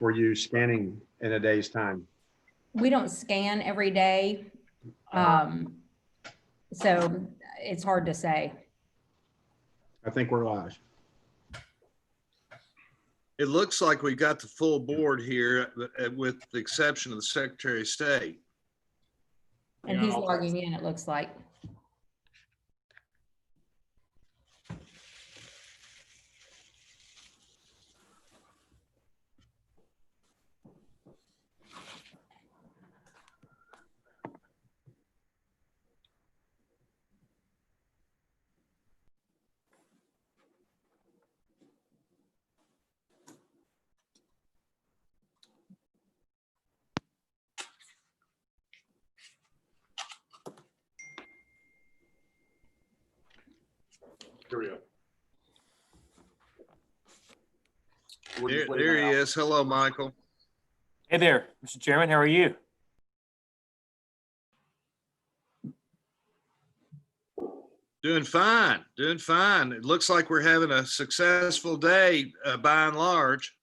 were you scanning in a day's time? We don't scan every day. So it's hard to say. I think we're live. It looks like we got the full board here, with the exception of the Secretary of State. And he's logging in, it looks like. Here we go. There he is. Hello, Michael. Hey there, Mr. Chairman, how are you? Doing fine, doing fine. It looks like we're having a successful day, by and large.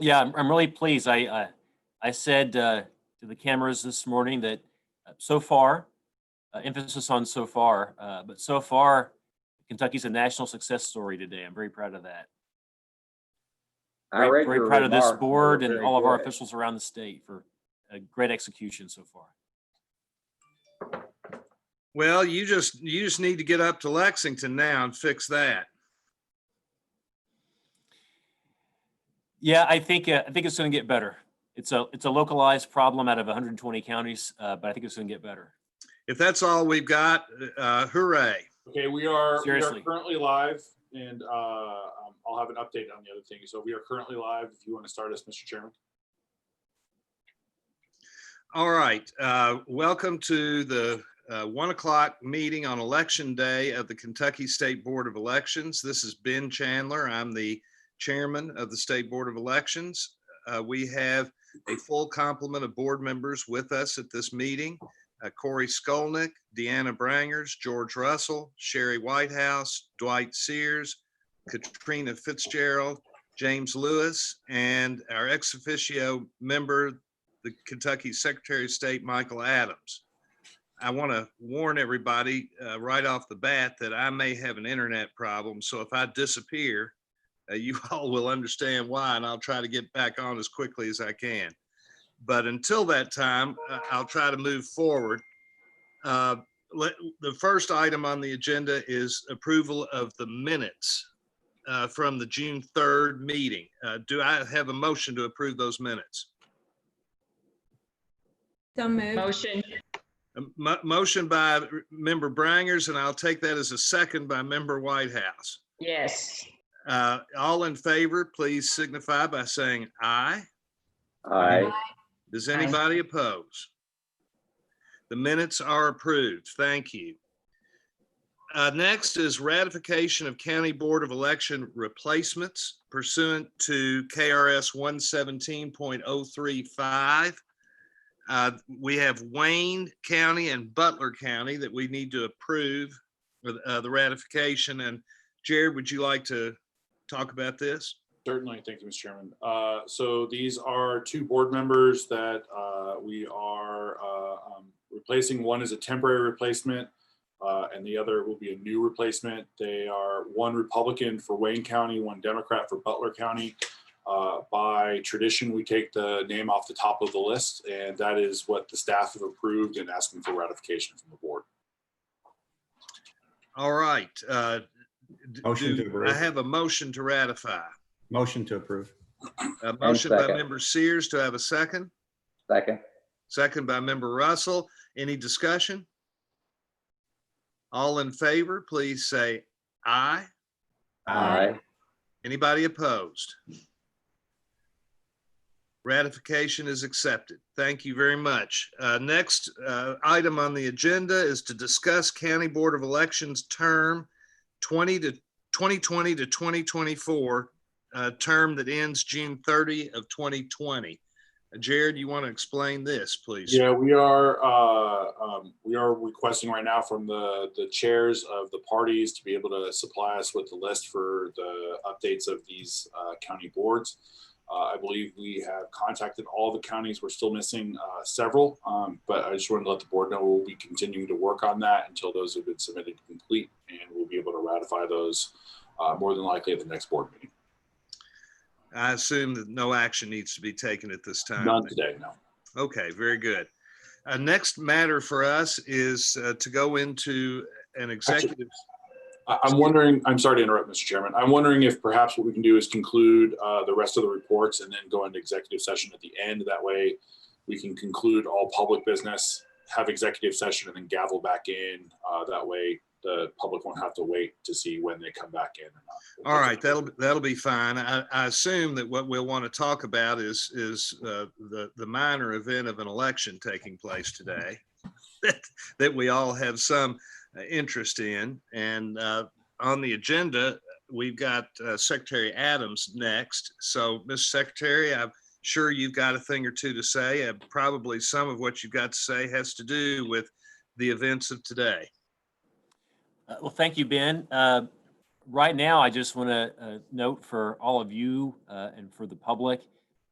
Yeah, I'm really pleased. I said to the cameras this morning that so far, emphasis on so far, but so far, Kentucky's a national success story today. I'm very proud of that. Very proud of this board and all of our officials around the state for a great execution so far. Well, you just need to get up to Lexington now and fix that. Yeah, I think it's going to get better. It's a localized problem out of 120 counties, but I think it's going to get better. If that's all we've got, hooray. Okay, we are Seriously. currently live, and I'll have an update on the other thing. So we are currently live. If you want to start us, Mr. Chairman. All right. Welcome to the 1 o'clock meeting on Election Day of the Kentucky State Board of Elections. This is Ben Chandler. I'm the chairman of the State Board of Elections. We have a full complement of board members with us at this meeting. Corey Skolnick, Deanna Brangers, George Russell, Sherry Whitehouse, Dwight Sears, Katrina Fitzgerald, James Lewis, and our ex officio member, the Kentucky Secretary of State, Michael Adams. I want to warn everybody right off the bat that I may have an internet problem. So if I disappear, you all will understand why, and I'll try to get back on as quickly as I can. But until that time, I'll try to move forward. The first item on the agenda is approval of the minutes from the June 3rd meeting. Do I have a motion to approve those minutes? So moved. Motion. Motion by member Brangers, and I'll take that as a second by member Whitehouse. Yes. All in favor, please signify by saying aye. Aye. Does anybody oppose? The minutes are approved. Thank you. Next is ratification of County Board of Election replacements pursuant to KRS 117.035. We have Wayne County and Butler County that we need to approve the ratification. And Jared, would you like to talk about this? Certainly. Thank you, Mr. Chairman. So these are two board members that we are replacing. One is a temporary replacement, and the other will be a new replacement. They are one Republican for Wayne County, one Democrat for Butler County. By tradition, we take the name off the top of the list, and that is what the staff have approved and asking for ratification from the board. All right. Motion to approve. I have a motion to ratify. Motion to approve. A motion by member Sears. To have a second? Second. Second by member Russell. Any discussion? All in favor, please say aye. Aye. Anybody opposed? Ratification is accepted. Thank you very much. Next item on the agenda is to discuss County Board of Elections term 2020 to 2024, term that ends June 30 of 2020. Jared, you want to explain this, please? Yeah, we are requesting right now from the chairs of the parties to be able to supply us with the list for the updates of these county boards. I believe we have contacted all the counties. We're still missing several, but I just wanted to let the board know we'll be continuing to work on that until those have been submitted complete, and we'll be able to ratify those more than likely at the next board meeting. I assume that no action needs to be taken at this time. None today, no. Okay, very good. Next matter for us is to go into an executive. I'm wondering, I'm sorry to interrupt, Mr. Chairman. I'm wondering if perhaps what we can do is conclude the rest of the reports and then go into executive session at the end. That way we can conclude all public business, have executive session, and then gavel back in. That way the public won't have to wait to see when they come back in or not. All right, that'll be fine. I assume that what we'll want to talk about is the minor event of an election taking place today that we all have some interest in. And on the agenda, we've got Secretary Adams next. So, Mr. Secretary, I'm sure you've got a thing or two to say. Probably some of what you've got to say has to do with the events of today. Well, thank you, Ben. Right now, I just want to note for all of you and for the public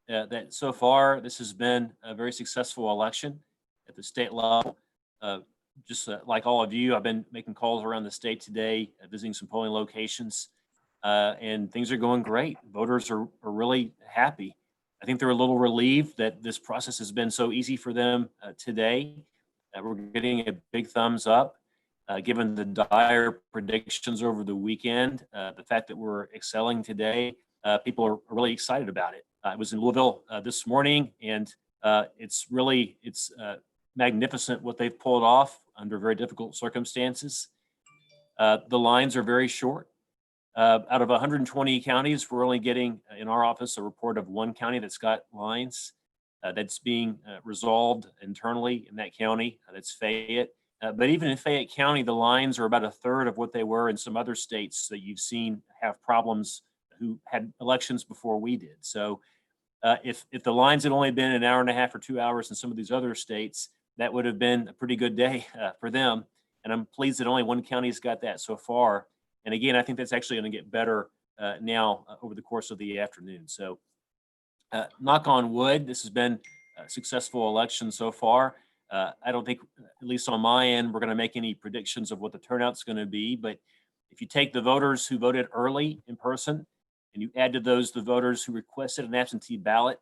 that so far this has been a very successful election at the state level. Just like all of you, I've been making calls around the state today, visiting some polling locations, and things are going great. Voters are really happy. I think they're a little relieved that this process has been so easy for them today. We're getting a big thumbs up. Given the dire predictions over the weekend, the fact that we're excelling today, people are really excited about it. I was in Louisville this morning, and it's magnificent what they've pulled off under very difficult circumstances. The lines are very short. Out of 120 counties, we're only getting in our office a report of one county that's got lines that's being resolved internally in that county. That's Fayette. But even in Fayette County, the lines are about a third of what they were in some other states that you've seen have problems who had elections before we did. So if the lines had only been an hour and a half or 2 hours in some of these other states, that would have been a pretty good day for them. And I'm pleased that only one county's got that so far. And again, I think that's actually going to get better now over the course of the afternoon. So knock on wood, this has been a successful election so far. I don't think, at least on my end, we're going to make any predictions of what the turnout's going to be. But if you take the voters who voted early in person and you add to those the voters who requested an absentee ballot,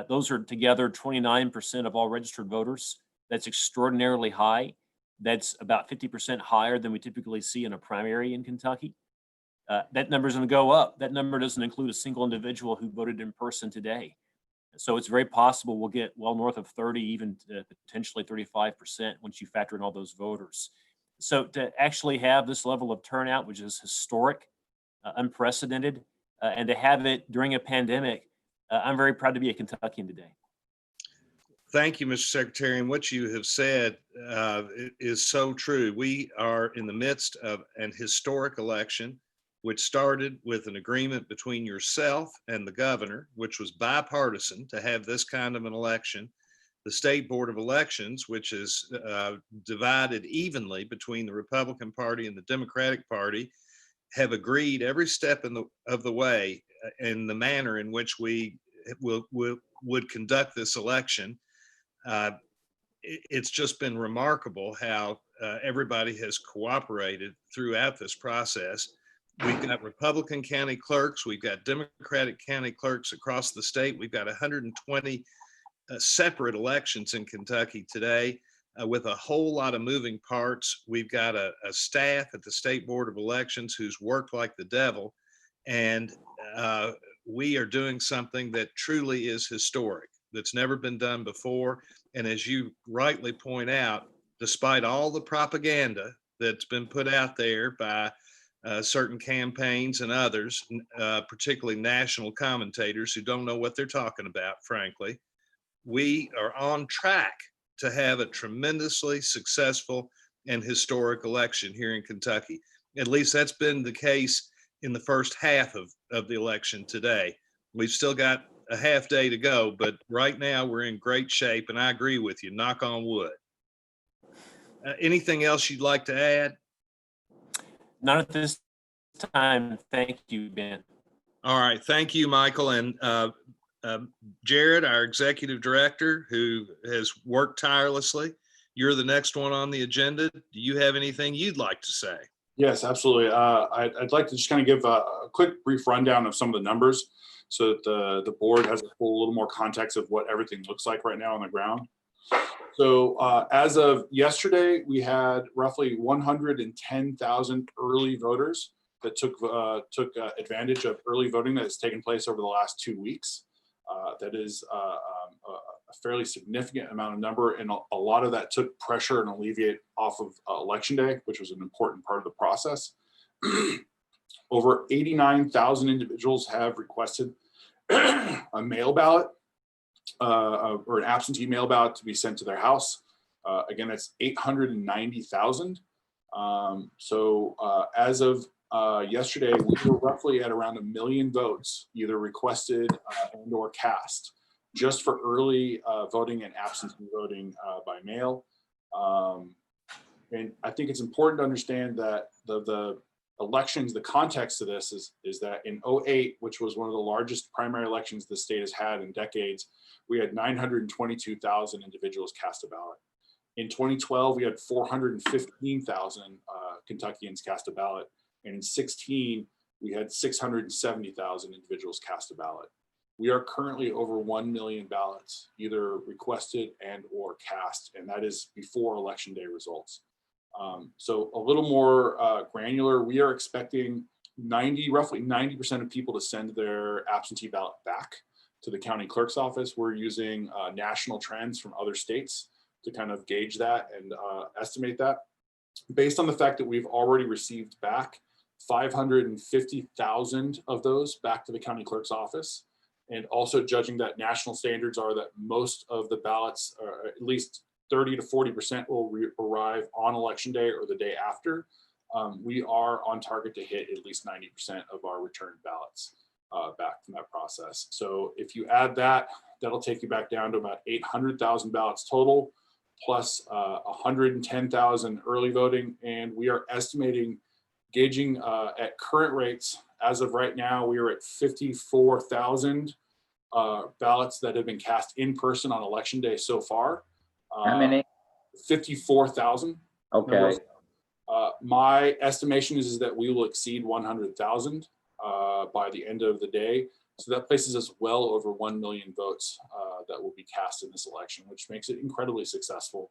those are together 29% of all registered voters. That's extraordinarily high. That's about 50% higher than we typically see in a primary in Kentucky. That number is going to go up. That number doesn't include a single individual who voted in person today. So it's very possible we'll get well north of 30, even potentially 35% once you factor in all those voters. So to actually have this level of turnout, which is historic, unprecedented, and to have it during a pandemic, I'm very proud to be a Kentuckian today. Thank you, Mr. Secretary. And what you have said is so true. We are in the midst of an historic election, which started with an agreement between yourself and the governor, which was bipartisan to have this kind of an election. The State Board of Elections, which is divided evenly between the Republican Party and the Democratic Party, have agreed every step of the way in the manner in which we would conduct this election. It's just been remarkable how everybody has cooperated throughout this process. We've got Republican county clerks. We've got Democratic county clerks across the state. We've got 120 separate elections in Kentucky today with a whole lot of moving parts. We've got a staff at the State Board of Elections who's worked like the devil. And we are doing something that truly is historic, that's never been done before. And as you rightly point out, despite all the propaganda that's been put out there by certain campaigns and others, particularly national commentators who don't know what they're talking about, frankly, we are on track to have a tremendously successful and historic election here in Kentucky. At least that's been the case in the first half of the election today. We've still got a half day to go, but right now we're in great shape, and I agree with you. Knock on wood. Anything else you'd like to add? None at this time. Thank you, Ben. All right, thank you, Michael. And Jared, our executive director, who has worked tirelessly. You're the next one on the agenda. Do you have anything you'd like to say? Yes, absolutely. I'd like to just kind of give a quick brief rundown of some of the numbers so that the board has a little more context of what everything looks like right now on the ground. So as of yesterday, we had roughly 110,000 early voters that took advantage of early voting that has taken place over the last 2 weeks. That is a fairly significant amount of number, and a lot of that took pressure and alleviate off of election day, which was an important part of the process. Over 89,000 individuals have requested a mail ballot or an absentee mail ballot to be sent to their house. Again, that's 890,000. So as of yesterday, we were roughly at around 1 million votes, either requested and or cast, just for early voting and absentee voting by mail. And I think it's important to understand that the elections, the context of this is that in 2008, which was one of the largest primary elections the state has had in decades, we had 922,000 individuals cast a ballot. In 2012, we had 415,000 Kentuckians cast a ballot. And in 2016, we had 670,000 individuals cast a ballot. We are currently over 1 million ballots, either requested and or cast, and that is before election day results. So a little more granular, we are expecting roughly 90% of people to send their absentee ballot back to the county clerk's office. We're using national trends from other states to kind of gauge that and estimate that. Based on the fact that we've already received back 550,000 of those back to the county clerk's office, and also judging that national standards are that most of the ballots, or at least 30 to 40%, will arrive on election day or the day after, we are on target to hit at least 90% of our returned ballots back from that process. So if you add that, that'll take you back down to about 800,000 ballots total, plus 110,000 early voting. And we are estimating, gauging at current rates, as of right now, we are at 54,000 ballots that have been cast in person on election day so far. How many? 54,000. Okay. My estimation is that we will exceed 100,000 by the end of the day. So that places us well over 1 million votes that will be cast in this election, which makes it incredibly successful.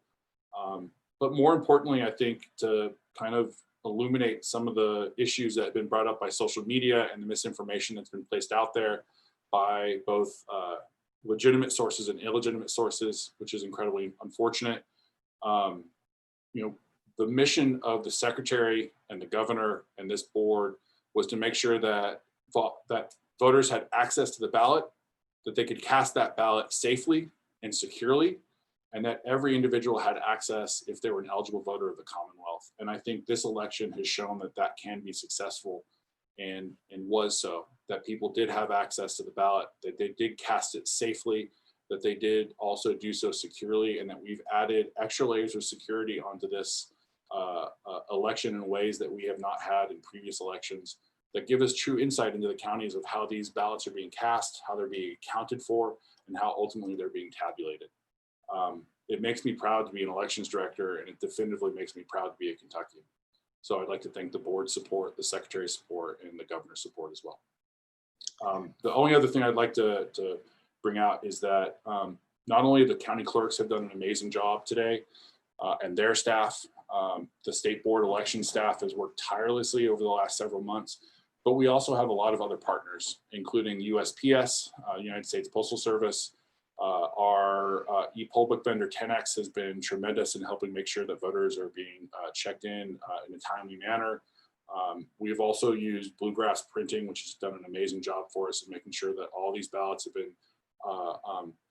But more importantly, I think, to kind of illuminate some of the issues that have been brought up by social media and the misinformation that's been placed out there by both legitimate sources and illegitimate sources, which is incredibly unfortunate. The mission of the secretary and the governor and this board was to make sure that voters had access to the ballot, that they could cast that ballot safely and securely, and that every individual had access if they were an eligible voter of the Commonwealth. And I think this election has shown that that can be successful, and was so, that people did have access to the ballot, that they did cast it safely, that they did also do so securely, and that we've added extra layers of security onto this election in ways that we have not had in previous elections, that give us true insight into the counties of how these ballots are being cast, how they're being accounted for, and how ultimately they're being tabulated. It makes me proud to be an elections director, and it definitively makes me proud to be a Kentuckian. So I'd like to thank the board's support, the secretary's support, and the governor's support as well. The only other thing I'd like to bring out is that not only the county clerks have done an amazing job today, and their staff, the state board election staff has worked tirelessly over the last several months, but we also have a lot of other partners, including USPS, United States Postal Service. Our e-poll book vendor 10X has been tremendous in helping make sure that voters are being checked in a timely manner. We've also used Bluegrass Printing, which has done an amazing job for us in making sure that all these ballots have been,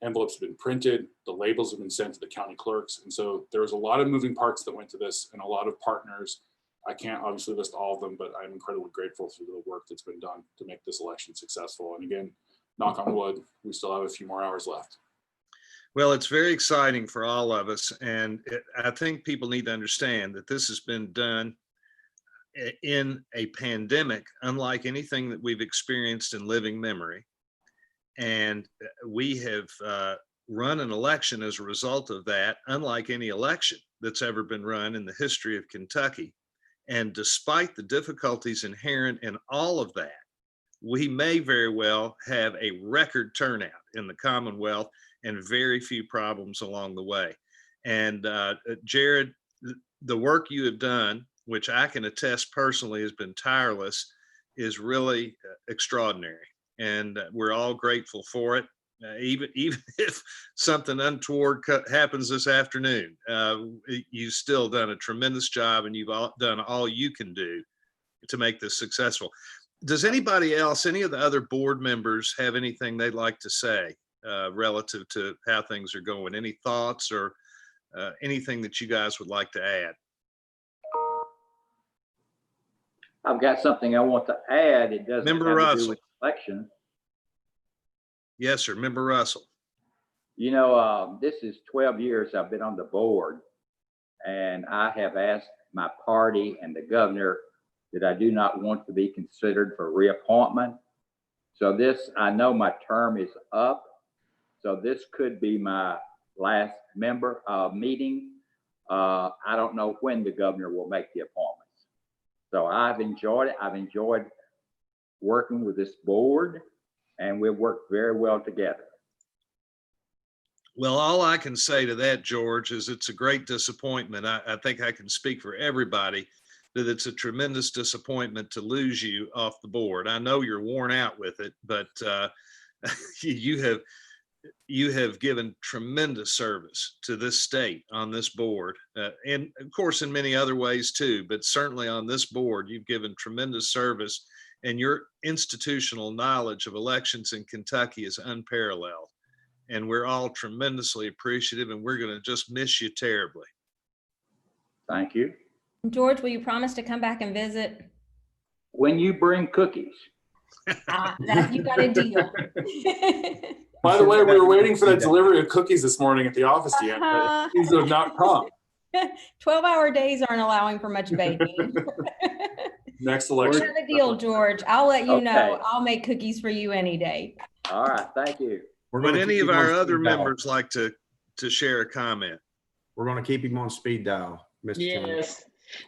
envelopes have been printed, the labels have been sent to the county clerks. And so there was a lot of moving parts that went to this, and a lot of partners. I can't obviously list all of them, but I'm incredibly grateful for the work that's been done to make this election successful. And again, knock on wood, we still have a few more hours left. Well, it's very exciting for all of us. And I think people need to understand that this has been done in a pandemic, unlike anything that we've experienced in living memory. And we have run an election as a result of that, unlike any election that's ever been run in the history of Kentucky. And despite the difficulties inherent in all of that, we may very well have a record turnout in the Commonwealth and very few problems along the way. And Jared, the work you have done, which I can attest personally has been tireless, is really extraordinary. And we're all grateful for it. Even if something untoward happens this afternoon, you've still done a tremendous job, and you've done all you can do to make this successful. Does anybody else, any of the other board members, have anything they'd like to say relative to how things are going? Any thoughts or anything that you guys would like to add? I've got something I want to add. It doesn't Member have to do Russell. with election. Yes, sir. Member Russell. You know, this is 12 years I've been on the board, and I have asked my party and the governor that I do not want to be considered for reappointment. So this, I know my term is up, so this could be my last meeting. I don't know when the governor will make the appointments. So I've enjoyed it. I've enjoyed working with this board, and we've worked very well together. Well, all I can say to that, George, is it's a great disappointment. I think I can speak for everybody that it's a tremendous disappointment to lose you off the board. I know you're worn out with it, but you have given tremendous service to this state on this board, and of course in many other ways too, but certainly on this board, you've given tremendous service, and your institutional knowledge of elections in Kentucky is unparalleled. And we're all tremendously appreciative, and we're going to just miss you terribly. Thank you. George, will you promise to come back and visit? When you bring cookies. That you got a deal. By the way, we were waiting for that delivery of cookies this morning at the office, Deanna. Uh-huh. These have not come. 12-hour days aren't allowing for much baking. Next We election. have a deal, George. I'll let you know. Okay. I'll make cookies for you any day. All right, thank you. We're Would gonna any keep of him on our other speed dial. members like to share a comment? We're going to keep him on speed dial, Mr. Chairman. Yes.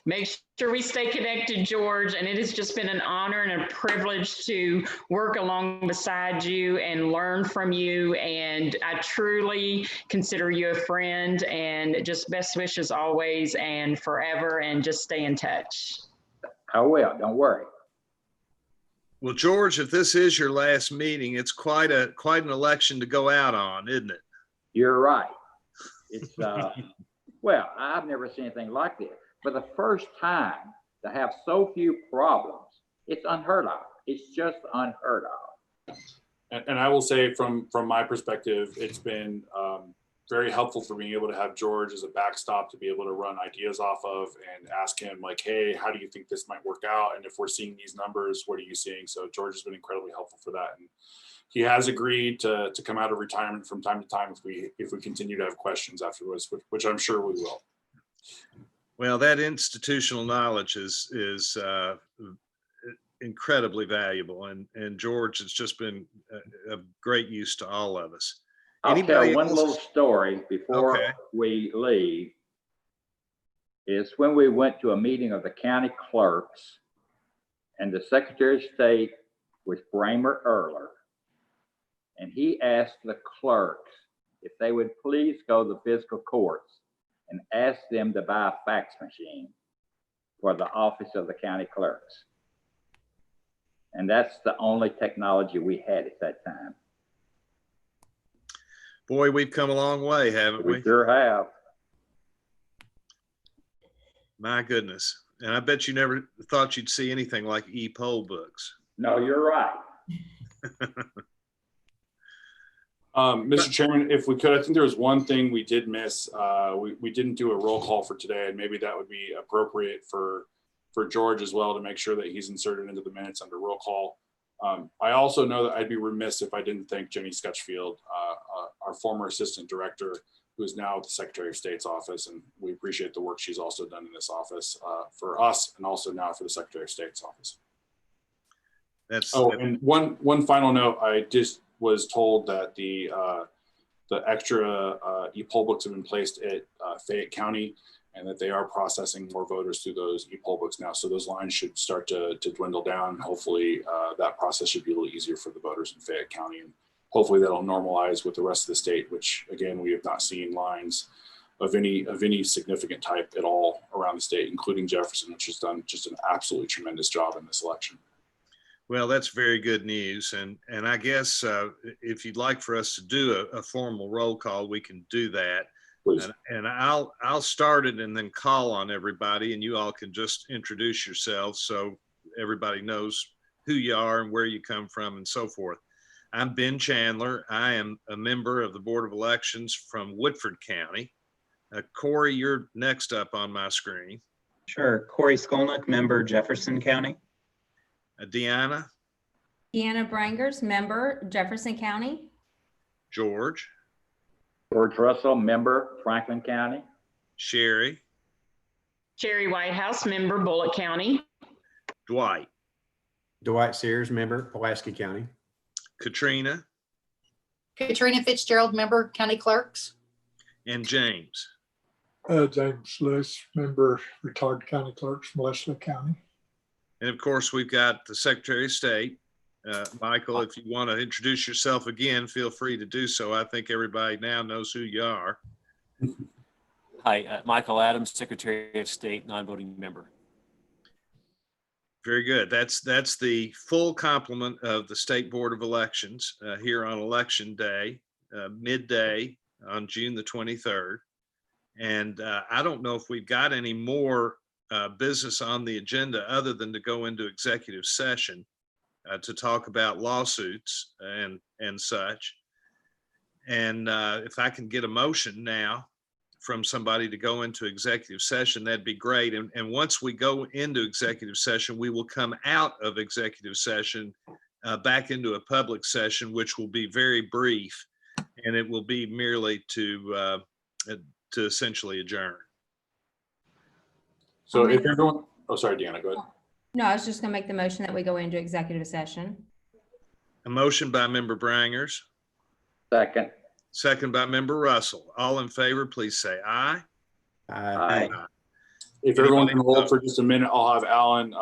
Make sure we stay connected, George. And it has just been an honor and a privilege to work along beside you and learn from you. And I truly consider you a friend, and just best wishes always and forever, and just stay in touch. I will, don't worry. Well, George, if this is your last meeting, it's quite an election to go out on, isn't it? You're right. It's, well, I've never seen anything like this. For the first time to have so few problems, it's unheard of. It's just unheard of. And I will say from my perspective, it's been very helpful for being able to have George as a backstop to be able to run ideas off of and ask him like, hey, how do you think this might work out? And if we're seeing these numbers, what are you seeing? So George has been incredibly helpful for that. And he has agreed to come out of retirement from time to time if we continue to have questions afterwards, which I'm sure we will. Well, that institutional knowledge is incredibly valuable, and George has just been of great use to all of us. I'll Anybody tell one else? little story before Okay. we leave. Is when we went to a meeting of the county clerks, and the Secretary of State was Bramer Erler, and he asked the clerks if they would please go to the fiscal courts and ask them to buy a fax machine for the office of the county clerks. And that's the only technology we had at that time. Boy, we've come a long way, haven't We we? sure have. My goodness. And I bet you never thought you'd see anything like e-poll books. No, you're right. Mr. Chairman, if we could, I think there was one thing we did miss. We didn't do a roll call for today, and maybe that would be appropriate for George as well to make sure that he's inserted into the minutes under roll call. I also know that I'd be remiss if I didn't thank Jenny Scutchfield, our former assistant director, who is now at the Secretary of State's office. And we appreciate the work she's also done in this office for us and also now for the Secretary of State's office. That's, And one final note, I just was told that the extra e-poll books have been placed at Fayette County, and that they are processing more voters through those e-poll books now. So those lines should start to dwindle down. Hopefully that process should be a little easier for the voters in Fayette County. And hopefully that'll normalize with the rest of the state, which again, we have not seen lines of any significant type at all around the state, including Jefferson, which has done just an absolutely tremendous job in this election. well, that's very good news. And I guess if you'd like for us to do a formal roll call, we can do that. Please. And I'll start it and then call on everybody, and you all can just introduce yourselves so everybody knows who you are and where you come from and so forth. I'm Ben Chandler. I am a member of the Board of Elections from Woodford County. Corey, you're next up on my screen. Sure. Corey Skolnick, member Jefferson County. Deanna, Deanna Brangers, member Jefferson County. George, George Russell, member Franklin County. Sherry, Sherry Whitehouse, member Bullitt County. Dwight, Dwight Sears, member Pulaski County. Katrina, Katrina Fitzgerald, member County Clerks. and James. James Lewis, member retired county clerks from Leslie County. And of course, we've got the Secretary of State. Michael, if you want to introduce yourself again, feel free to do so. I think everybody now knows who you are. Hi, Michael Adams, Secretary of State, non-voting member. Very good. That's the full complement of the State Board of Elections here on Election Day, midday on June the 23rd. And I don't know if we've got any more business on the agenda other than to go into executive session to talk about lawsuits and such. And if I can get a motion now from somebody to go into executive session, that'd be great. And once we go into executive session, we will come out of executive session back into a public session, which will be very brief, and it will be merely to essentially adjourn. So if everyone, oh, sorry, Deanna, go ahead. No, I was just gonna make the motion that we go into executive session. A motion by member Brangers, Second. second by member Russell. All in favor, please say aye. Aye. If everyone can hold for just a minute, I'll have Alan